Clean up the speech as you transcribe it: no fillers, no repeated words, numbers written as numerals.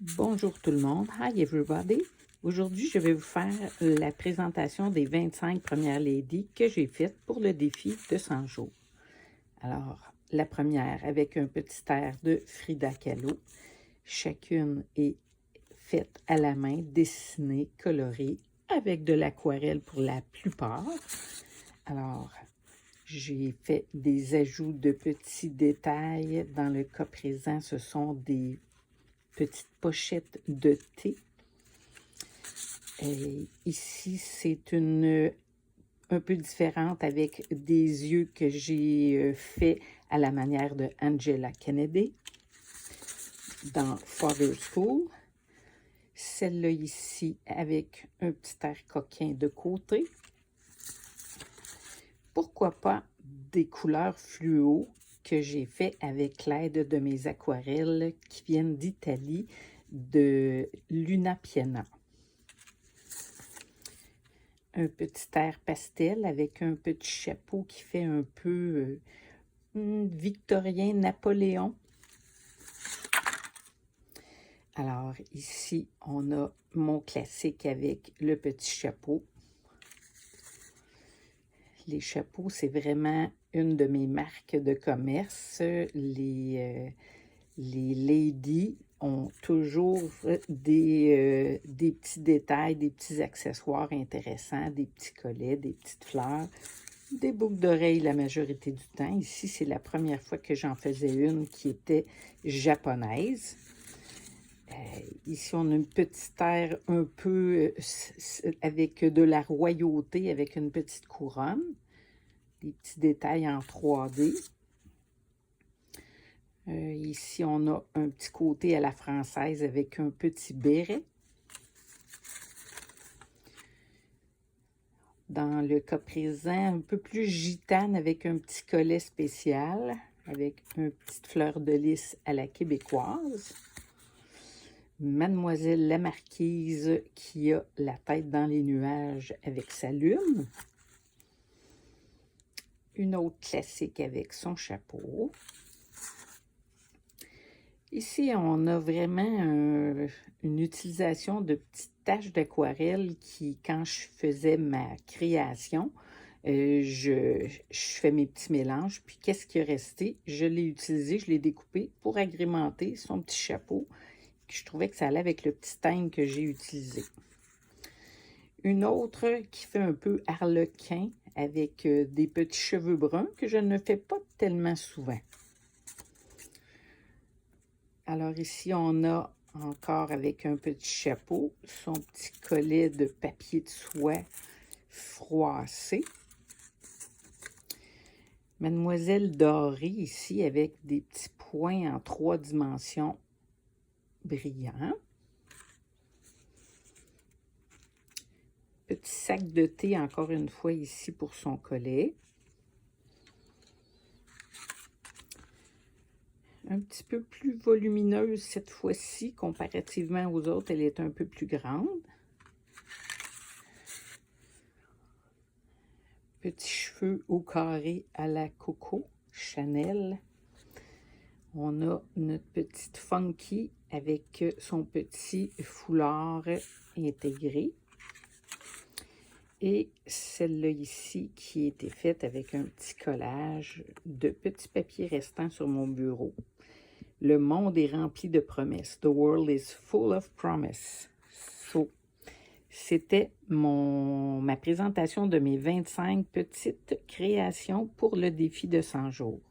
Bonjour tout le monde. Hi everybody. Aujourd'hui, je vais vous faire la présentation des 25 premières ladies que j'ai faites pour le défi de 100 jours. Alors, la première avec un petit air de Frida Kahlo. Chacune est faite à la main, dessinée, colorée, avec de l'aquarelle pour la plupart. Alors, j'ai fait des ajouts de petits détails. Dans le cas présent, ce sont des petites pochettes de thé. Et ici, c'est un peu différente avec des yeux que j'ai fait à la manière de Angela Kennedy dans Father School. Celle-là ici avec un petit air coquin de côté. Pourquoi pas des couleurs fluo que j'ai fait avec l'aide de mes aquarelles qui viennent d'Italie, de Luna Piana. Un petit air pastel avec un petit chapeau qui fait un peu victorien Napoléon. Alors ici, on a mon classique avec le petit chapeau. Les chapeaux, c'est vraiment une de mes marques de commerce. Les ladies ont toujours des petits détails, des petits accessoires intéressants, des petits collets, des petites fleurs, des boucles d'oreilles la majorité du temps. Ici, c'est la première fois que j'en faisais une qui était japonaise. Ici, on a une petite aire un peu avec de la royauté, avec une petite couronne. Des petits détails en 3D. Ici, on a un petit côté à la française avec un petit béret. Dans le cas présent, un peu plus gitane avec un petit collet spécial, avec une petite fleur de lys à la québécoise. Mademoiselle la Marquise qui a la tête dans les nuages avec sa lune. Une autre classique avec son chapeau. Ici, on a vraiment une utilisation de petites taches d'aquarelle qui, quand je faisais ma création, je fais mes petits mélanges. Puis, qu'est-ce qui est resté? Je l'ai utilisé, je l'ai découpé pour agrémenter son petit chapeau. Je trouvais que ça allait avec le petit thème que j'ai utilisé. Une autre qui fait un peu harlequin avec des petits cheveux bruns que je ne fais pas tellement souvent. Alors ici, on a encore avec un petit chapeau, son petit collet de papier de soie froissé. Mademoiselle dorée ici avec des petits points en 3 dimensions brillants. Petit sac de thé encore une fois ici pour son collet. Un petit peu plus volumineuse cette fois-ci, comparativement aux autres, elle est un peu plus grande. Petits cheveux au carré à la Coco Chanel. On a notre petite Funky avec son petit foulard intégré. Et celle-là ici qui a été faite avec un petit collage de petits papiers restants sur mon bureau. Le monde est rempli de promesses. The world is full of promise. So, c'était ma présentation de mes 25 petites créations pour le défi de 100 jours.